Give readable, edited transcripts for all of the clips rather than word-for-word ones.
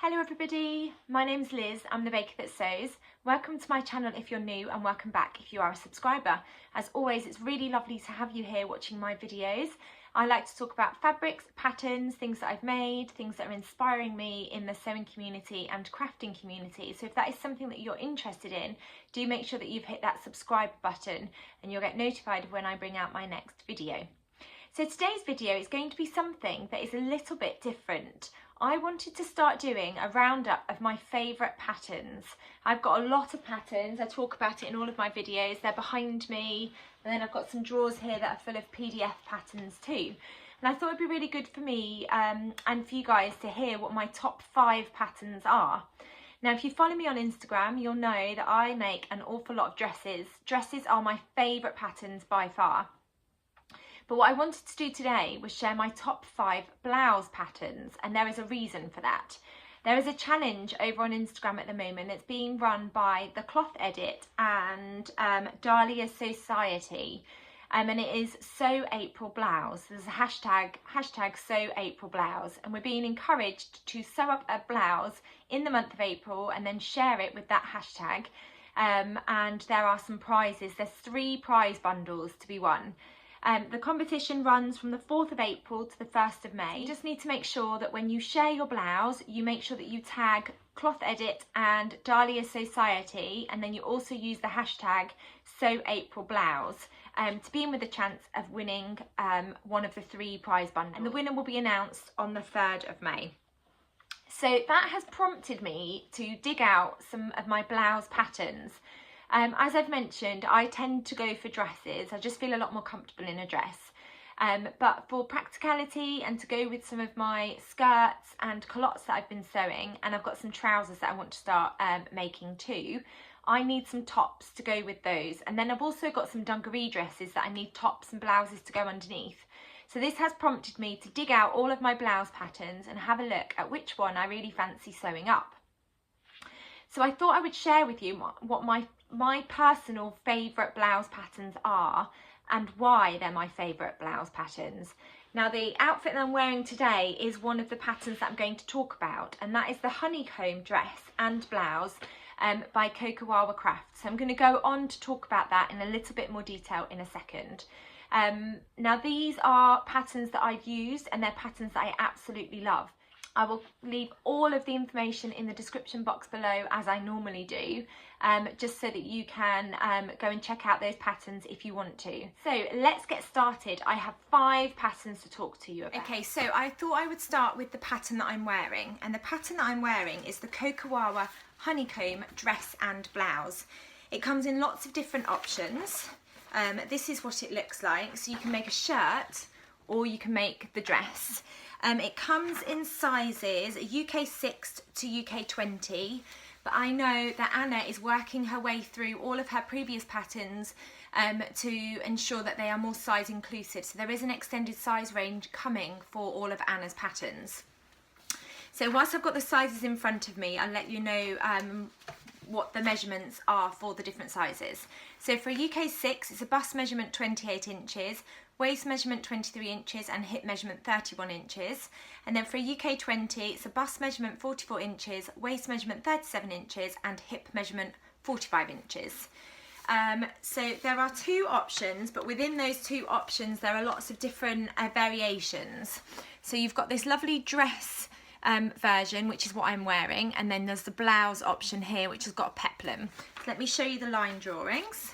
Hello everybody, my name's Liz, I'm the baker that sews. Welcome to my channel if you're new and welcome back if you are a subscriber. As always, it's really lovely to have you here watching my videos. I like to talk about fabrics, patterns, things that I've made, things that are inspiring me in the sewing community and crafting community. So if that is something that you're interested in, do make sure that you've hit that subscribe button and you'll get notified when I bring out my next video. So today's video is going to be something that is a little bit different. I wanted to start doing a roundup of my favourite patterns. I've got a lot of patterns, I talk about it in all of my videos, they're behind me, and then I've got some drawers here that are full of PDF patterns too. And I thought it'd be really good for me and for you guys to hear what my top 5 patterns are. Now if you follow me on Instagram, you'll know that I make an awful lot of dresses. Dresses are my favourite patterns by far. But what I wanted to do today was share my top 5 blouse patterns, and there is a reason for that. There is a challenge over on Instagram at the moment. It's being run by The Cloth Edit and Dahlia Society, and it is Sewaprilblouse. There's a hashtag Sewaprilblouse, and we're being encouraged to sew up a blouse in the month of April and then share it with that hashtag. And there are some prizes. There's 3 prize bundles to be won. The competition runs from the 4th of April to the 1st of May. You just need to make sure that when you share your blouse, you make sure that you tag Cloth Edit and Dahlia Society, and then you also use the hashtag Sewaprilblouse to be in with a chance of winning one of the 3 prize bundles. And the winner will be announced on the 3rd of May. So that has prompted me to dig out some of my blouse patterns. As I've mentioned, I tend to go for dresses. I just feel a lot more comfortable in a dress. But for practicality and to go with some of my skirts and culottes that I've been sewing, and I've got some trousers that I want to start making too, I need some tops to go with those. And then I've also got some dungaree dresses that I need tops and blouses to go underneath. So this has prompted me to dig out all of my blouse patterns and have a look at which one I really fancy sewing up. So I thought I would share with you what my personal favourite blouse patterns are and why they're my favourite blouse patterns. Now the outfit that I'm wearing today is one of the patterns that I'm going to talk about, and that is the honeycomb dress and blouse by Cocowawa Crafts. So I'm going to go on to talk about that in a little bit more detail in a second. Now these are patterns that I've used and they're patterns that I absolutely love. I will leave all of the information in the description box below as I normally do, just so that you can go and check out those patterns if you want to. So let's get started. I have 5 patterns to talk to you about. Okay, so I thought I would start with the pattern that I'm wearing, and the pattern that I'm wearing is the Cocowawa honeycomb dress and blouse. It comes in lots of different options. This is what it looks like. So you can make a shirt or you can make the dress. It comes in sizes UK 6 to UK 20, but I know that Anna is working her way through all of her previous patterns to ensure that they are more size inclusive. So there is an extended size range coming for all of Anna's patterns. So whilst I've got the sizes in front of me, I'll let you know what the measurements are for the different sizes. So for a UK 6, it's a bust measurement 28 inches, waist measurement 23 inches and hip measurement 31 inches. And then for a UK 20, it's a bust measurement 44 inches, waist measurement 37 inches and hip measurement 45 inches. So there are 2 options, but within those 2 options there are lots of different variations. So you've got this lovely dress version, which is what I'm wearing, and then there's the blouse option here, which has got a peplum. So let me show you the line drawings.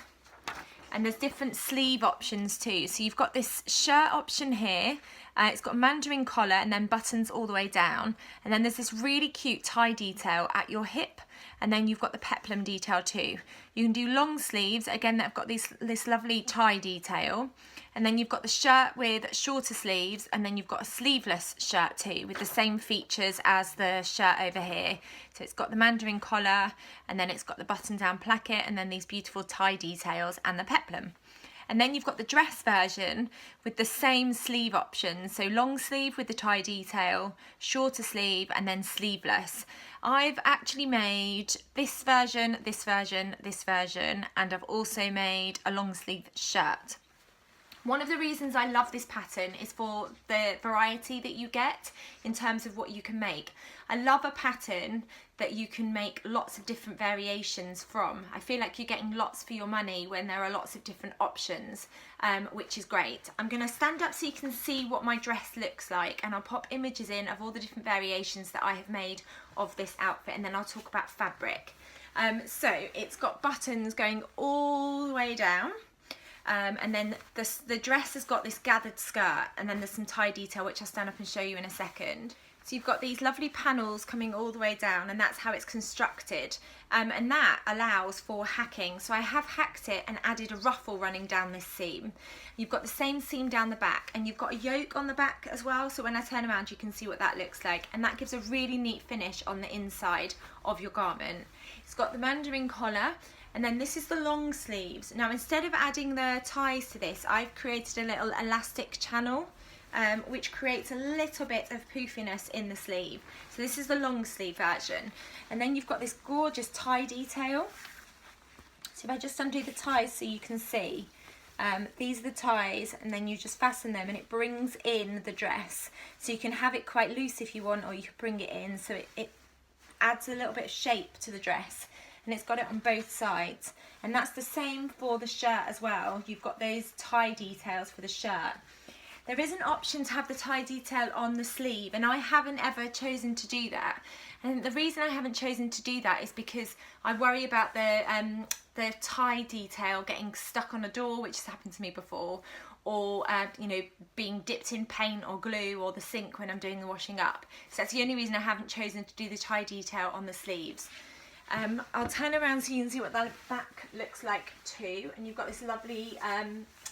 And there's different sleeve options too. So you've got this shirt option here. It's got a mandarin collar and then buttons all the way down. And then there's this really cute tie detail at your hip. And then you've got the peplum detail too. You can do long sleeves. Again, they've got this lovely tie detail. And then you've got the shirt with shorter sleeves, and then you've got a sleeveless shirt too with the same features as the shirt over here. So it's got the mandarin collar, and then it's got the button down placket, and then these beautiful tie details and the peplum. And then you've got the dress version with the same sleeve options. So long sleeve with the tie detail, shorter sleeve, and then sleeveless. I've actually made this version, this version, this version, and I've also made a long sleeve shirt. One of the reasons I love this pattern is for the variety that you get in terms of what you can make. I love a pattern that you can make lots of different variations from. I feel like you're getting lots for your money when there are lots of different options, which is great. I'm going to stand up so you can see what my dress looks like, and I'll pop images in of all the different variations that I have made of this outfit, and then I'll talk about fabric. So it's got buttons going all the way down. And then the dress has got this gathered skirt, and then there's some tie detail which I'll stand up and show you in a second. So you've got these lovely panels coming all the way down, and that's how it's constructed, and that allows for hacking. So I have hacked it and added a ruffle running down this seam. You've got the same seam down the back, and you've got a yoke on the back as well, so when I turn around you can see what that looks like, and that gives a really neat finish on the inside of your garment. It's got the mandarin collar. And then this is the long sleeves. Now, instead of adding the ties to this, I've created a little elastic channel, which creates a little bit of poofiness in the sleeve. So this is the long sleeve version. And then you've got this gorgeous tie detail. So if I just undo the ties so you can see, these are the ties, and then you just fasten them, and it brings in the dress. So you can have it quite loose if you want, or you can bring it in, so it adds a little bit of shape to the dress. And it's got it on both sides, and that's the same for the shirt as well. You've got those tie details for the shirt. There is an option to have the tie detail on the sleeve, and I haven't ever chosen to do that. And the reason I haven't chosen to do that is because I worry about the tie detail getting stuck on a door, which has happened to me before, or you know, being dipped in paint or glue or the sink when I'm doing the washing up. So that's the only reason I haven't chosen to do the tie detail on the sleeves. I'll turn around so you can see what the back looks like too, and you've got this lovely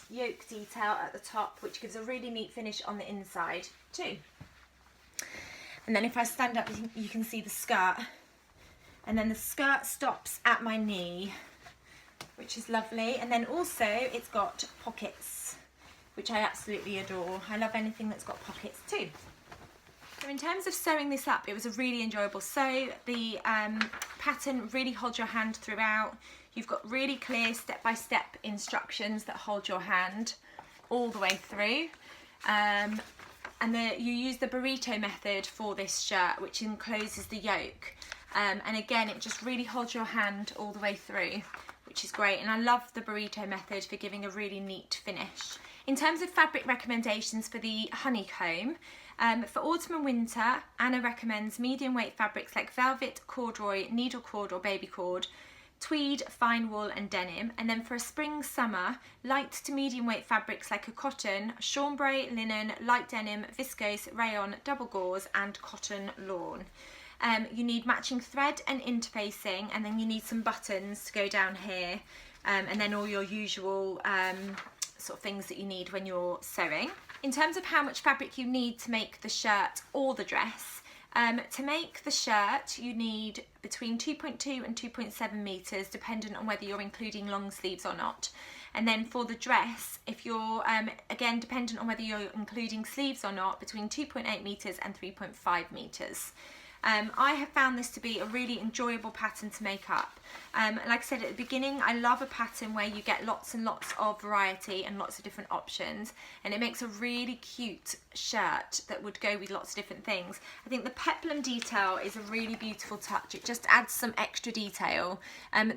yoke detail at the top, which gives a really neat finish on the inside too. And then if I stand up, you can see the skirt, and then the skirt stops at my knee, which is lovely. And then also it's got pockets, which I absolutely adore. I love anything that's got pockets too. So in terms of sewing this up, it was a really enjoyable sew. The pattern really holds your hand throughout. You've got really clear step-by-step instructions that hold your hand all the way through. And you use the burrito method for this shirt, which encloses the yoke. And again, it just really holds your hand all the way through, which is great. And I love the burrito method for giving a really neat finish. In terms of fabric recommendations for the honeycomb, for autumn and winter, Anna recommends medium weight fabrics like velvet, corduroy, needle cord or baby cord, tweed, fine wool and denim. And then for a spring summer, light to medium weight fabrics like a cotton, chambray, linen, light denim, viscose, rayon, double gauze and cotton lawn. You need matching thread and interfacing, and then you need some buttons to go down here, and then all your usual sort of things that you need when you're sewing. In terms of how much fabric you need to make the shirt or the dress, to make the shirt you need between 2.2 and 2.7 meters, dependent on whether you're including long sleeves or not. And then for the dress, if you're again dependent on whether you're including sleeves or not, between 2.8 meters and 3.5 meters. I have found this to be a really enjoyable pattern to make up. Like I said at the beginning, I love a pattern where you get lots and lots of variety and lots of different options, and it makes a really cute shirt that would go with lots of different things. I think the peplum detail is a really beautiful touch. It just adds some extra detail.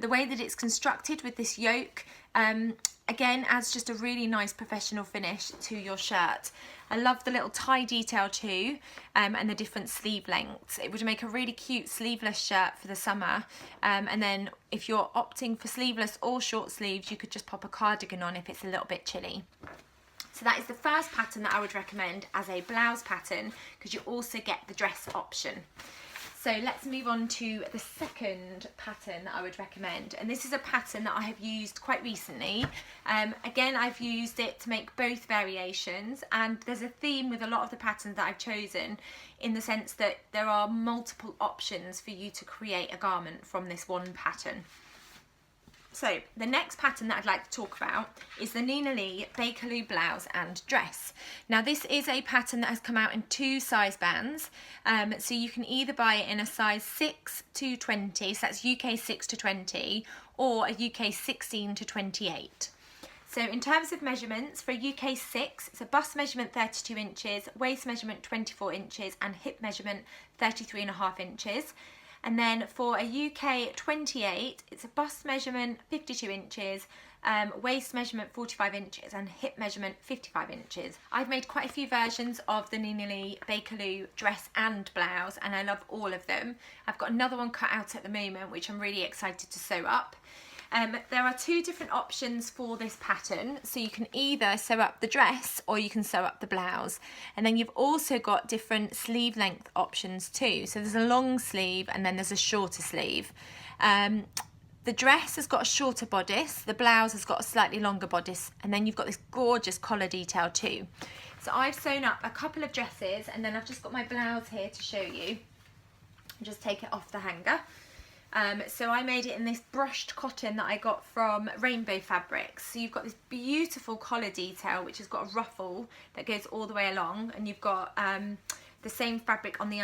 The way that it's constructed with this yoke, again, adds just a really nice professional finish to your shirt. I love the little tie detail too, and the different sleeve lengths. It would make a really cute sleeveless shirt for the summer. And then if you're opting for sleeveless or short sleeves, you could just pop a cardigan on if it's a little bit chilly. So that is the first pattern that I would recommend as a blouse pattern, because you also get the dress option. So let's move on to the second pattern that I would recommend, and this is a pattern that I have used quite recently. Again, I've used it to make both variations, and there's a theme with a lot of the patterns that I've chosen, in the sense that there are multiple options for you to create a garment from this one pattern. So the next pattern that I'd like to talk about is the Nina Lee Bakerloo blouse and dress. Now this is a pattern that has come out in 2 size bands, so you can either buy it in a size 6 to 20, so that's UK 6 to 20, or a UK 16 to 28. So in terms of measurements, for a UK 6, it's a bust measurement 32 inches, waist measurement 24 inches and hip measurement 33.5 inches. And then for a UK 28, it's a bust measurement 52 inches, waist measurement 45 inches and hip measurement 55 inches. I've made quite a few versions of the Nina Lee Bakerloo dress and blouse and I love all of them. I've got another one cut out at the moment which I'm really excited to sew up. There are two different options for this pattern, so you can either sew up the dress or you can sew up the blouse, and then you've also got different sleeve length options too. So there's a long sleeve and then there's a shorter sleeve. The dress has got a shorter bodice, the blouse has got a slightly longer bodice, and then you've got this gorgeous collar detail too. So I've sewn up a couple of dresses and then I've just got my blouse here to show you. Just take it off the hanger. So I made it in this brushed cotton that I got from Rainbow Fabrics. So you've got this beautiful collar detail which has got a ruffle that goes all the way along, and you've got the same fabric on the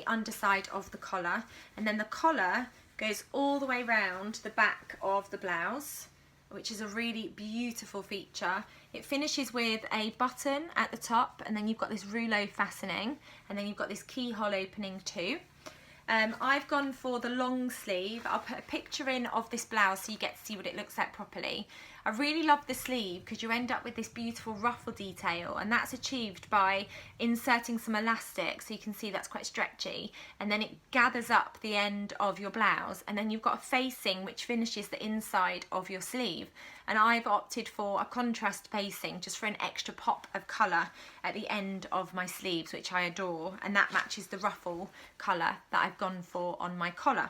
underside of the collar, and then the collar goes all the way round the back of the blouse, which is a really beautiful feature. It finishes with a button at the top, and then you've got this rouleau fastening, and then you've got this keyhole opening too. I've gone for the long sleeve. I'll put a picture in of this blouse so you get to see what it looks like properly. I really love the sleeve because you end up with this beautiful ruffle detail, and that's achieved by inserting some elastic, so you can see that's quite stretchy, and then it gathers up the end of your blouse, and then you've got a facing which finishes the inside of your sleeve. And I've opted for a contrast facing just for an extra pop of colour at the end of my sleeves, which I adore, and that matches the ruffle colour that I've gone for on my collar.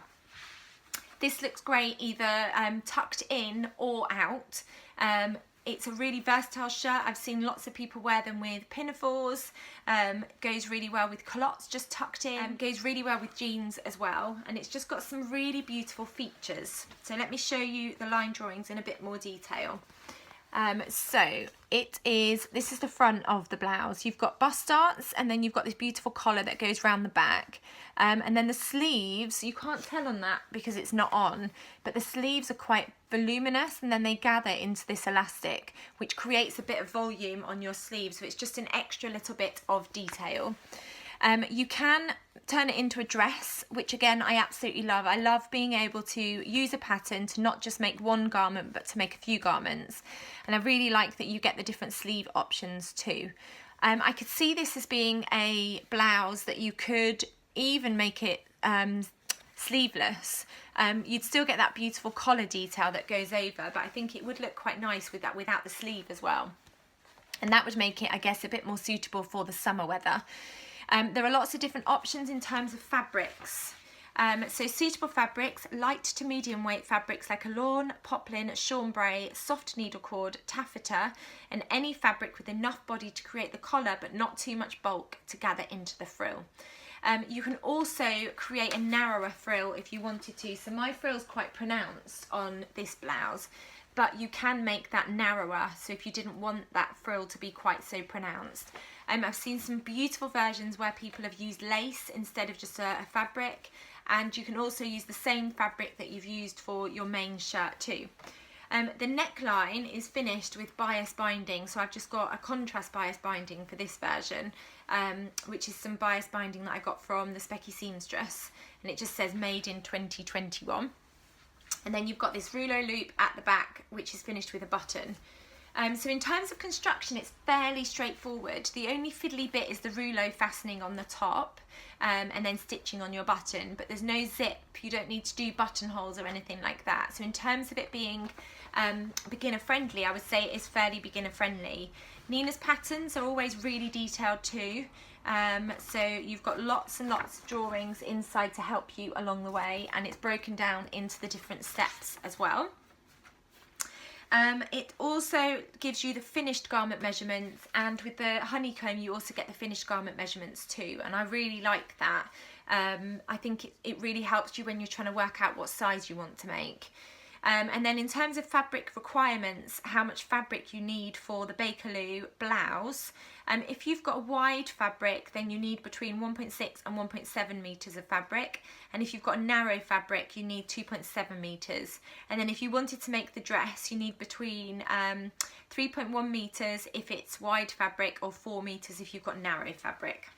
This looks great either tucked in or out. It's a really versatile shirt. I've seen lots of people wear them with pinafores. Goes really well with culottes just tucked in. Goes really well with jeans as well. And it's just got some really beautiful features. So let me show you the line drawings in a bit more detail. So this is the front of the blouse. You've got bust darts, and then you've got this beautiful collar that goes round the back. And then the sleeves, you can't tell on that because it's not on, but the sleeves are quite voluminous, and then they gather into this elastic, which creates a bit of volume on your sleeve. So it's just an extra little bit of detail. You can turn it into a dress, which again I absolutely love. I love being able to use a pattern to not just make one garment but to make a few garments, and I really like that you get the different sleeve options too. I could see this as being a blouse that you could even make it sleeveless. You'd still get that beautiful collar detail that goes over, but I think it would look quite nice with that without the sleeve as well, and that would make it, I guess, a bit more suitable for the summer weather. There are lots of different options in terms of fabrics. So suitable fabrics, light to medium weight fabrics like a lawn, poplin, chambray, soft needle cord, taffeta, and any fabric with enough body to create the collar but not too much bulk to gather into the frill. You can also create a narrower frill if you wanted to. So my frill's quite pronounced on this blouse, but you can make that narrower, so if you didn't want that frill to be quite so pronounced. I've seen some beautiful versions where people have used lace instead of just a fabric, and you can also use the same fabric that you've used for your main shirt too. The neckline is finished with bias binding, so I've just got a contrast bias binding for this version, which is some bias binding that I got from the Specky Seamstress, and it just says made in 2021. And then you've got this rouleau loop at the back, which is finished with a button. So in terms of construction, it's fairly straightforward. The only fiddly bit is the rouleau fastening on the top, and then stitching on your button, but there's no zip. You don't need to do buttonholes or anything like that. So in terms of it being beginner friendly, I would say it is fairly beginner friendly. Nina's patterns are always really detailed too. So you've got lots and lots of drawings inside to help you along the way, and it's broken down into the different steps as well. It also gives you the finished garment measurements, and with the honeycomb you also get the finished garment measurements too, and I really like that. I think it really helps you when you're trying to work out what size you want to make. And then in terms of fabric requirements, how much fabric you need for the Bakerloo blouse, if you've got a wide fabric, then you need between 1.6 and 1.7 metres of fabric, and if you've got a narrow fabric, you need 2.7 metres. And then if you wanted to make the dress, you need between 3.1 metres if it's wide fabric, or 4 metres if you've got narrow fabric.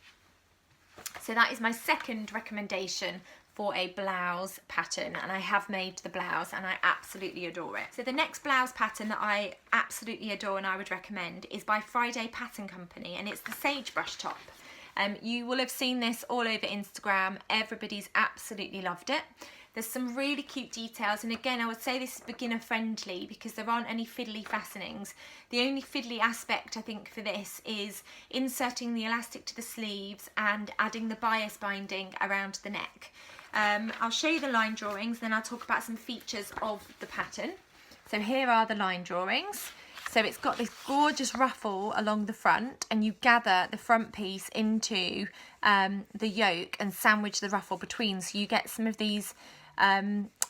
So that is my second recommendation for a blouse pattern, and I have made the blouse and I absolutely adore it. So the next blouse pattern that I absolutely adore and I would recommend is by Friday Pattern Company, and it's the sagebrush top. You will have seen this all over Instagram. Everybody's absolutely loved it. There's some really cute details, and again I would say this is beginner friendly because there aren't any fiddly fastenings. The only fiddly aspect I think for this is inserting the elastic to the sleeves and adding the bias binding around the neck. I'll show you the line drawings, then I'll talk about some features of the pattern. So here are the line drawings. So it's got this gorgeous ruffle along the front, and you gather the front piece into the yoke and sandwich the ruffle between, so you get some of these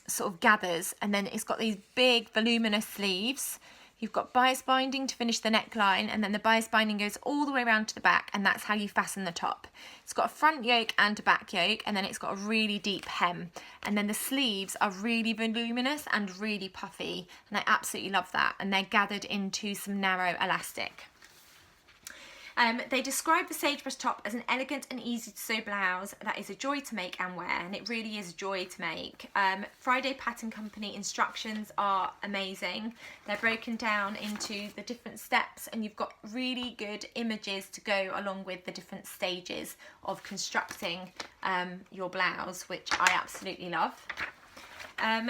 sort of gathers, and then it's got these big voluminous sleeves. You've got bias binding to finish the neckline, and then the bias binding goes all the way around to the back, and that's how you fasten the top. It's got a front yoke and a back yoke, and then it's got a really deep hem, and then the sleeves are really voluminous and really puffy, and I absolutely love that, and they're gathered into some narrow elastic. They describe the sagebrush top as an elegant and easy to sew blouse that is a joy to make and wear, and it really is a joy to make. Friday Pattern Company instructions are amazing. They're broken down into the different steps, and you've got really good images to go along with the different stages of constructing your blouse, which I absolutely love.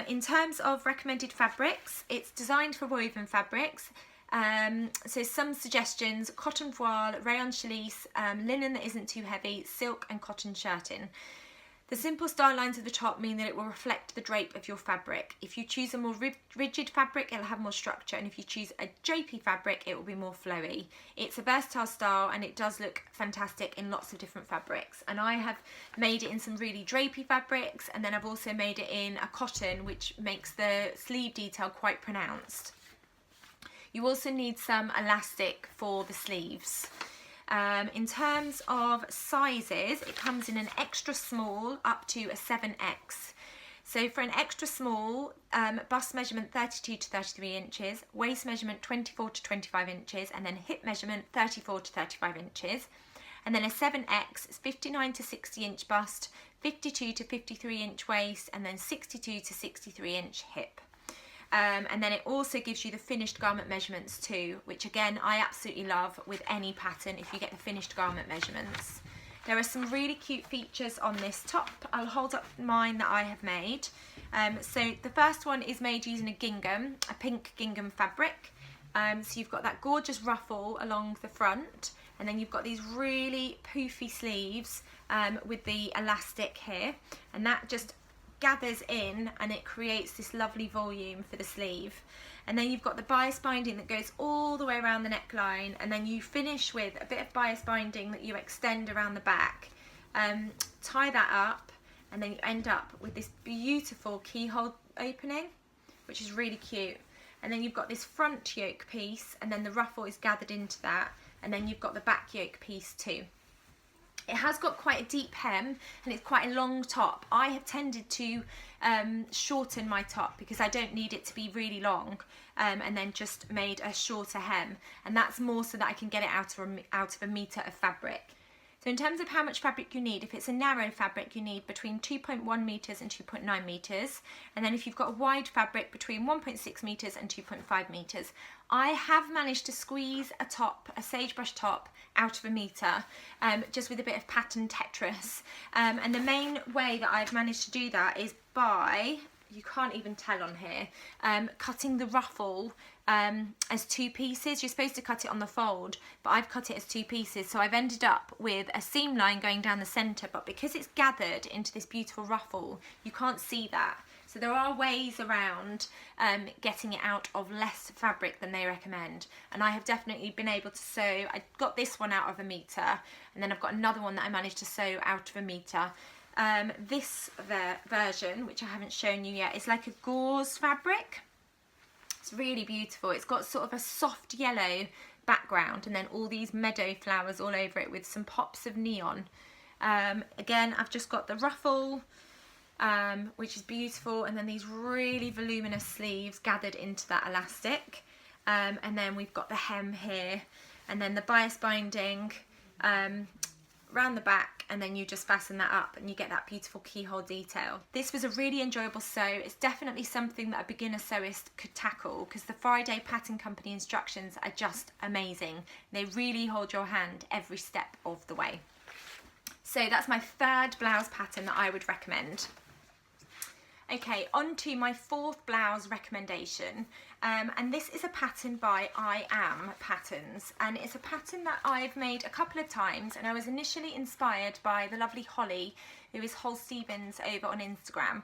In terms of recommended fabrics, it's designed for woven fabrics. So some suggestions: cotton voile, rayon challis, linen that isn't too heavy, silk and cotton shirting. The simple style lines of the top mean that it will reflect the drape of your fabric. If you choose a more rigid fabric, it'll have more structure, and if you choose a drapey fabric, it will be more flowy. It's a versatile style, and it does look fantastic in lots of different fabrics. And I have made it in some really drapey fabrics, and then I've also made it in a cotton, which makes the sleeve detail quite pronounced. You also need some elastic for the sleeves. In terms of sizes, it comes in an extra small up to a 7X. So for an extra small, bust measurement 32 to 33 inches, waist measurement 24 to 25 inches, and then hip measurement 34 to 35 inches. And then a 7X is 59 to 60 inch bust, 52 to 53 inch waist, and then 62 to 63 inch hip. And then it also gives you the finished garment measurements too, which again I absolutely love with any pattern if you get the finished garment measurements. There are some really cute features on this top. I'll hold up mine that I have made. So the first one is made using a gingham, a pink gingham fabric. So you've got that gorgeous ruffle along the front, and then you've got these really poofy sleeves with the elastic here, and that just gathers in and it creates this lovely volume for the sleeve. And then you've got the bias binding that goes all the way around the neckline, and then you finish with a bit of bias binding that you extend around the back. Tie that up, and then you end up with this beautiful keyhole opening, which is really cute. And then you've got this front yoke piece, and then the ruffle is gathered into that, and then you've got the back yoke piece too. It has got quite a deep hem, and it's quite a long top. I have tended to shorten my top because I don't need it to be really long, and then just made a shorter hem, and that's more so that I can get it out of a metre of fabric. So in terms of how much fabric you need, if it's a narrow fabric, you need between 2.1 metres and 2.9 metres. And then if you've got a wide fabric, between 1.6 metres and 2.5 metres. I have managed to squeeze a top, a sagebrush top, out of a metre, just with a bit of pattern Tetris. And the main way that I've managed to do that is by, you can't even tell on here, cutting the ruffle as two pieces. You're supposed to cut it on the fold, but I've cut it as two pieces, so I've ended up with a seam line going down the centre, but because it's gathered into this beautiful ruffle, you can't see that. So there are ways around getting it out of less fabric than they recommend, and I have definitely been able to sew. I got this one out of a metre, and then I've got another one that I managed to sew out of a metre. This version, which I haven't shown you yet, is like a gauze fabric. It's really beautiful. It's got sort of a soft yellow background and then all these meadow flowers all over it with some pops of neon. Again, I've just got the ruffle, which is beautiful, and then these really voluminous sleeves gathered into that elastic. And then we've got the hem here, and then the bias binding round the back, and then you just fasten that up and you get that beautiful keyhole detail. This was a really enjoyable sew. It's definitely something that a beginner sewist could tackle because the Friday Pattern Company instructions are just amazing. They really hold your hand every step of the way. So that's my third blouse pattern that I would recommend. Okay, on to my fourth blouse recommendation, and this is a pattern by I Am Patterns, and it's a pattern that I've made a couple of times, and I was initially inspired by the lovely Holly, who is Hol Stevens over on Instagram.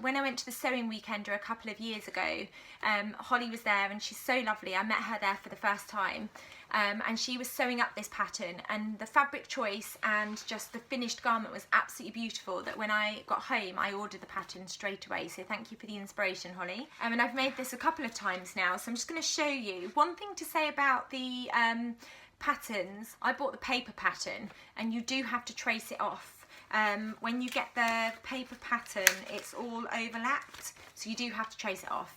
When I went to the sewing weekender a couple of years ago, Holly was there and she's so lovely. I met her there for the first time. And she was sewing up this pattern, and the fabric choice and just the finished garment was absolutely beautiful, that when I got home I ordered the pattern straight away. So thank you for the inspiration, Holly. And I've made this a couple of times now, so I'm just going to show you. One thing to say about the patterns, I bought the paper pattern and you do have to trace it off. When you get the paper pattern, it's all overlapped, so you do have to trace it off,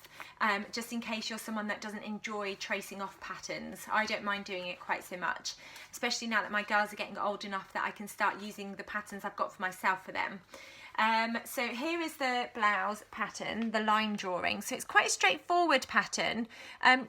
just in case you're someone that doesn't enjoy tracing off patterns. I don't mind doing it quite so much, especially now that my girls are getting old enough that I can start using the patterns I've got for myself for them. So here is the blouse pattern, the line drawing. So it's quite a straightforward pattern,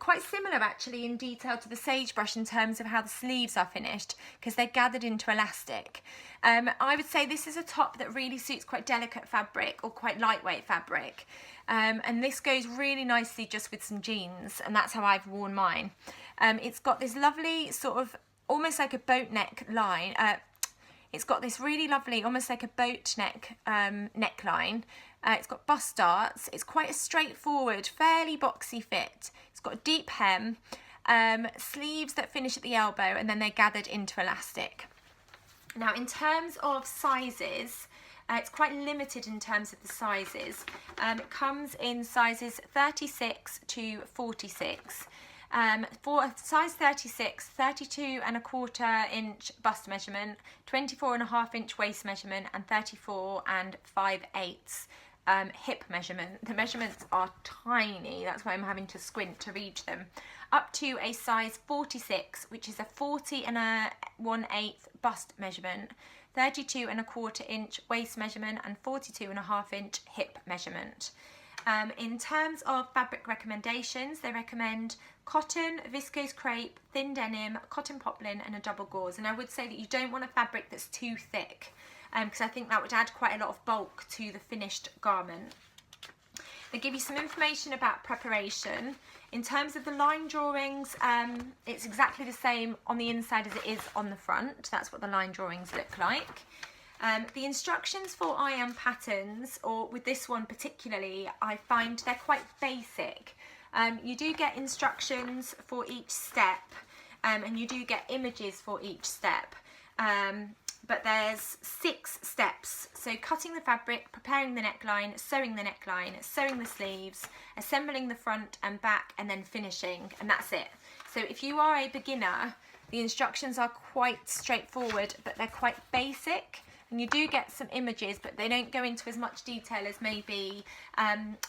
quite similar actually in detail to the sagebrush in terms of how the sleeves are finished, because they're gathered into elastic. I would say this is a top that really suits quite delicate fabric or quite lightweight fabric. And this goes really nicely just with some jeans, and that's how I've worn mine. It's got this lovely sort of almost like a boat neck line. It's got this really lovely, almost like a boat neck neckline. It's got bust darts. It's quite a straightforward, fairly boxy fit. It's got a deep hem, sleeves that finish at the elbow, and then they're gathered into elastic. Now, in terms of sizes, it's quite limited in terms of the sizes. It comes in sizes 36 to 46. For a size 36, 32¼ inch bust measurement, 24½ inch waist measurement, and 34 5/8 hip measurement. The measurements are tiny, that's why I'm having to squint to read them. Up to a size 46, which is a 40 1/8 bust measurement, 32¼ inch waist measurement, and 42½ inch hip measurement. In terms of fabric recommendations, they recommend cotton, viscose crepe, thin denim, cotton poplin, and a double gauze. And I would say that you don't want a fabric that's too thick, because I think that would add quite a lot of bulk to the finished garment. They give you some information about preparation. In terms of the line drawings, it's exactly the same on the inside as it is on the front. That's what the line drawings look like. The instructions for I Am Patterns, or with this one particularly, I find they're quite basic. You do get instructions for each step, and you do get images for each step. But there's 6 steps. So cutting the fabric, preparing the neckline, sewing the sleeves, assembling the front and back, and then finishing, and that's it. So if you are a beginner, the instructions are quite straightforward, but they're quite basic. And you do get some images, but they don't go into as much detail as maybe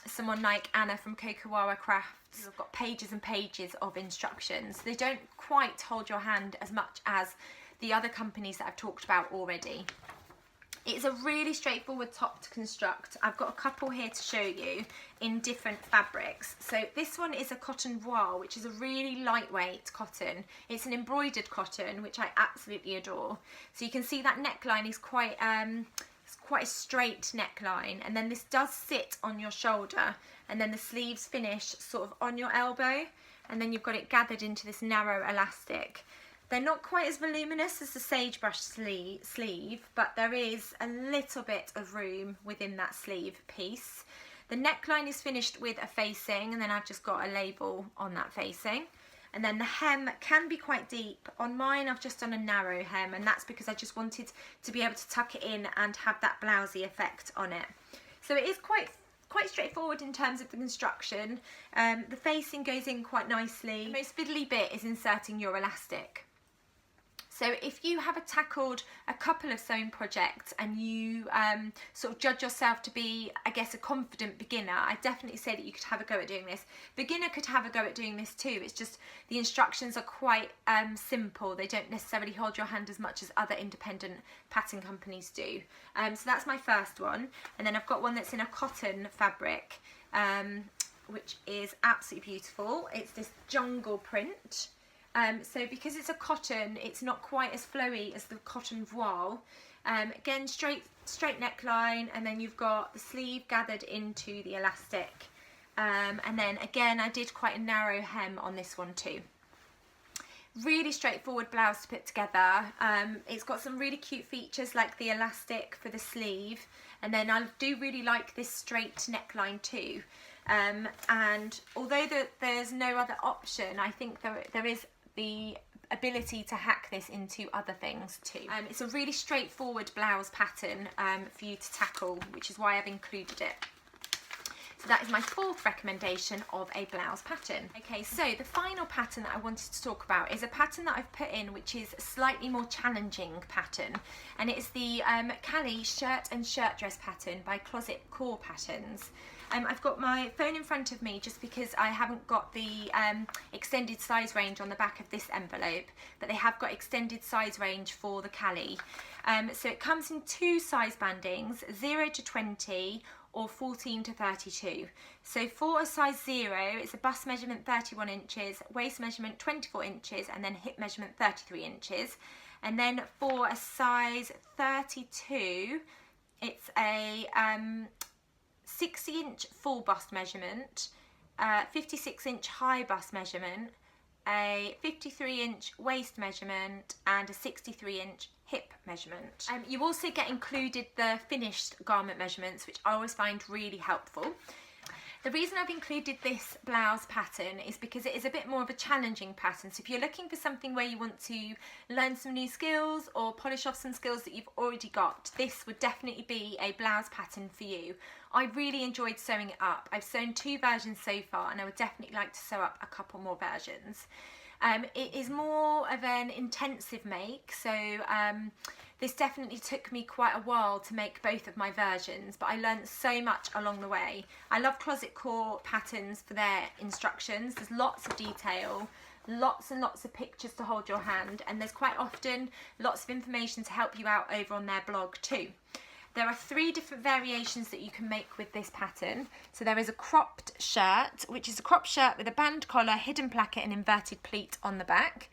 someone like Anna from Cocowawa Crafts. I've got pages and pages of instructions. They don't quite hold your hand as much as the other companies that I've talked about already. It's a really straightforward top to construct. I've got a couple here to show you in different fabrics. So this one is a cotton voile, which is a really lightweight cotton. It's an embroidered cotton, which I absolutely adore. So you can see that neckline is quite a straight neckline, and then this does sit on your shoulder, and then the sleeves finish sort of on your elbow, and then you've got it gathered into this narrow elastic. They're not quite as voluminous as the sagebrush sleeve, but there is a little bit of room within that sleeve piece. The neckline is finished with a facing, and then I've just got a label on that facing. and then the hem can be quite deep. On mine I've just done a narrow hem, and that's because I just wanted to be able to tuck it in and have that blousey effect on it. So it is quite straightforward in terms of the construction. The facing goes in quite nicely. The most fiddly bit is inserting your elastic. So if you have tackled a couple of sewing projects and you sort of judge yourself to be, I guess, a confident beginner, I definitely say that you could have a go at doing this. Beginner could have a go at doing this too. It's just the instructions are quite simple. They don't necessarily hold your hand as much as other independent pattern companies do. So that's my first one. And then I've got one that's in a cotton fabric, which is absolutely beautiful. It's this jungle print. So because it's a cotton, it's not quite as flowy as the cotton voile. Again, straight neckline, and then you've got the sleeve gathered into the elastic. And then again, I did quite a narrow hem on this one too. Really straightforward blouse to put together. It's got some really cute features like the elastic for the sleeve, and then I do really like this straight neckline too. And although there's no other option, I think there is the ability to hack this into other things too. It's a really straightforward blouse pattern for you to tackle, which is why I've included it. So that is my fourth recommendation of a blouse pattern. Okay, so the final pattern that I wanted to talk about is a pattern that I've put in which is a slightly more challenging pattern, and it's the Callie shirt and shirt dress pattern by Closet Core Patterns. I've got my phone in front of me just because I haven't got the extended size range on the back of this envelope, but they have got extended size range for the Callie. So it comes in two size bandings, 0 to 20 or 14 to 32. So for a size 0, it's a bust measurement 31 inches, waist measurement 24 inches, and then hip measurement 33 inches. And then for a size 32, it's a 60-inch full bust measurement, 56-inch high bust measurement, a 53-inch waist measurement, and a 63-inch hip measurement. You also get included the finished garment measurements, which I always find really helpful. The reason I've included this blouse pattern is because it is a bit more of a challenging pattern. So if you're looking for something where you want to learn some new skills or polish off some skills that you've already got, this would definitely be a blouse pattern for you. I really enjoyed sewing it up. I've sewn 2 versions so far, and I would definitely like to sew up a couple more versions. It is more of an intensive make, so this definitely took me quite a while to make both of my versions, but I learned so much along the way. I love Closet Core Patterns for their instructions. There's lots of detail, lots and lots of pictures to hold your hand, and there's quite often lots of information to help you out over on their blog too. There are 3 different variations that you can make with this pattern. So there is a cropped shirt, which is a cropped shirt with a band collar, hidden placket and inverted pleat on the back.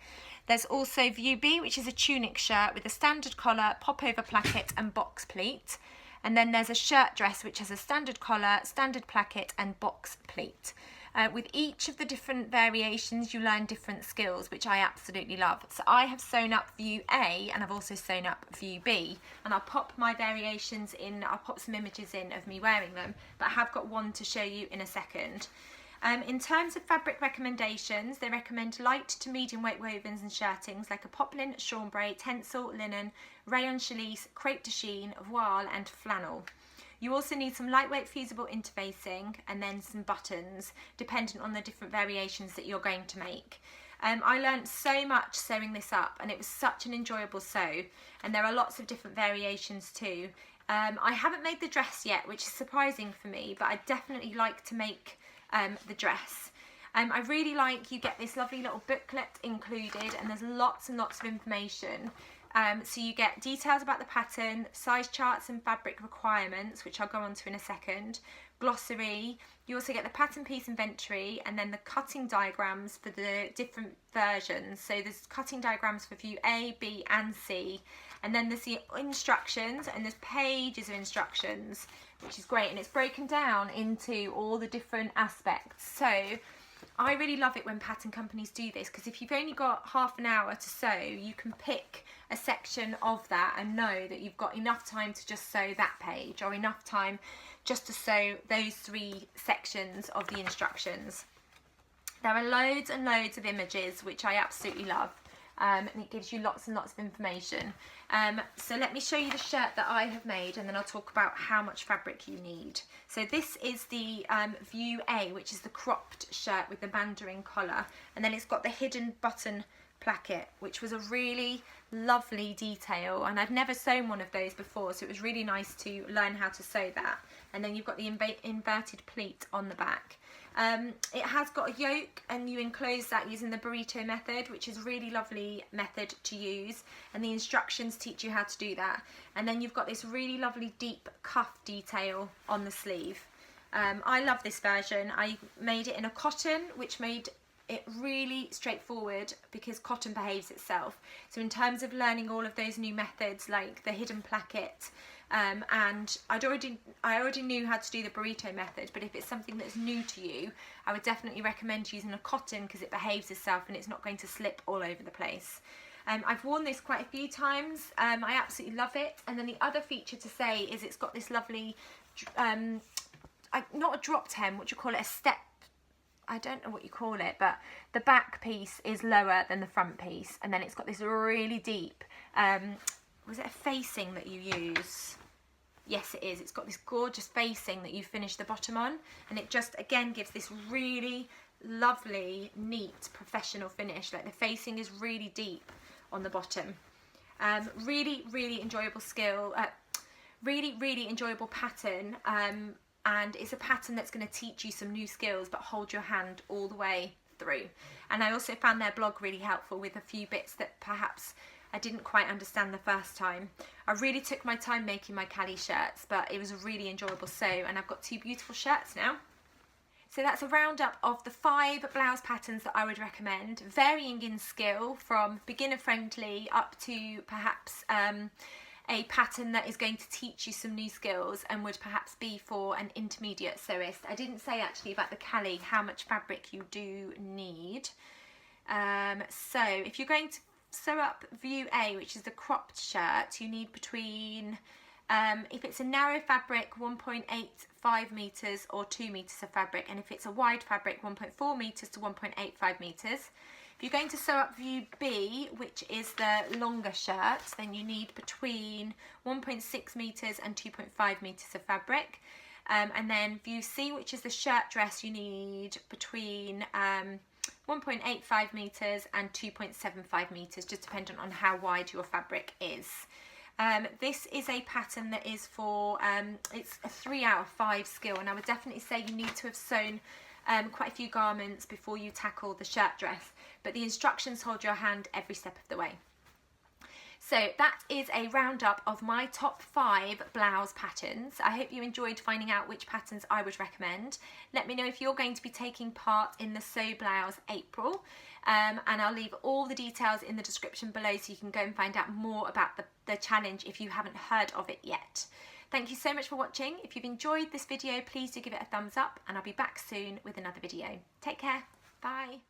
There's also View B, which is a tunic shirt with a standard collar, pop-over placket and box pleat. And then there's a shirt dress, which has a standard collar, standard placket and box pleat. With each of the different variations, you learn different skills, which I absolutely love. So I have sewn up View A, and I've also sewn up View B. And I'll pop my variations in, I'll pop some images in of me wearing them, but I have got one to show you in a second. In terms of fabric recommendations, they recommend light to medium weight wovens and shirtings like a poplin, chambray, tencel, linen, rayon challis, crepe de chine, voile and flannel. You also need some lightweight fusible interfacing and then some buttons, dependent on the different variations that you're going to make. I learnt so much sewing this up, and it was such an enjoyable sew, and there are lots of different variations too. I haven't made the dress yet, which is surprising for me, but I'd definitely like to make the dress. I really like, you get this lovely little booklet included, and there's lots and lots of information. So you get details about the pattern, size charts and fabric requirements, which I'll go on to in a second, glossary. You also get the pattern piece inventory, and then the cutting diagrams for the different versions. So there's cutting diagrams for View A, B and C, and then there's the instructions, and there's pages of instructions, which is great, and it's broken down into all the different aspects. So I really love it when pattern companies do this, because if you've only got half an hour to sew, you can pick a section of that and know that you've got enough time to just sew that page, or enough time just to sew those 3 sections of the instructions. There are loads and loads of images, which I absolutely love. And it gives you lots and lots of information. So let me show you the shirt that I have made, and then I'll talk about how much fabric you need. So this is the View A, which is the cropped shirt with the mandarin collar, and then it's got the hidden button placket, which was a really lovely detail, and I've never sewn one of those before, so it was really nice to learn how to sew that. And then you've got the inverted pleat on the back. It has got a yoke, and you enclose that using the burrito method, which is a really lovely method to use, and the instructions teach you how to do that. And then you've got this really lovely deep cuff detail on the sleeve. I love this version. I made it in a cotton, which made it really straightforward because cotton behaves itself. So in terms of learning all of those new methods like the hidden placket, and I already knew how to do the burrito method, but if it's something that's new to you, I would definitely recommend using a cotton because it behaves itself and it's not going to slip all over the place. I've worn this quite a few times. I absolutely love it. And then the other feature to say is it's got this lovely, not a dropped hem, what do you call it, a step, I don't know what you call it, but the back piece is lower than the front piece, and then it's got this really deep, was it a facing that you use? Yes, it is. It's got this gorgeous facing that you finish the bottom on, and it just again gives this really lovely, neat, professional finish. Like the facing is really deep on the bottom. Really, really enjoyable skill. Really, really enjoyable pattern. And it's a pattern that's going to teach you some new skills, but hold your hand all the way through. And I also found their blog really helpful with a few bits that perhaps I didn't quite understand the first time. I really took my time making my Cali shirts, but it was a really enjoyable sew, and I've got 2 beautiful shirts now. So that's a roundup of the 5 blouse patterns that I would recommend, varying in skill from beginner friendly up to perhaps a pattern that is going to teach you some new skills and would perhaps be for an intermediate sewist. I didn't say actually about the Cali how much fabric you do need. So if you're going to sew up View A, which is the cropped shirt, you need between, if it's a narrow fabric, 1.85 metres or 2 metres of fabric, and if it's a wide fabric, 1.4 metres to 1.85 metres. If you're going to sew up View B, which is the longer shirt, then you need between 1.6 metres and 2.5 metres of fabric. And then View C, which is the shirt dress, you need between 1.85 metres and 2.75 metres, just dependent on how wide your fabric is. This is a pattern that is for, it's a 3 out of 5 skill, and I would definitely say you need to have sewn quite a few garments before you tackle the shirt dress, but the instructions hold your hand every step of the way. So that is a roundup of my top 5 blouse patterns. I hope you enjoyed finding out which patterns I would recommend. Let me know if you're going to be taking part in the Sew Blouse April, and I'll leave all the details in the description below so you can go and find out more about the challenge if you haven't heard of it yet. Thank you so much for watching. If you've enjoyed this video, please do give it a thumbs up, and I'll be back soon with another video. Take care. Bye.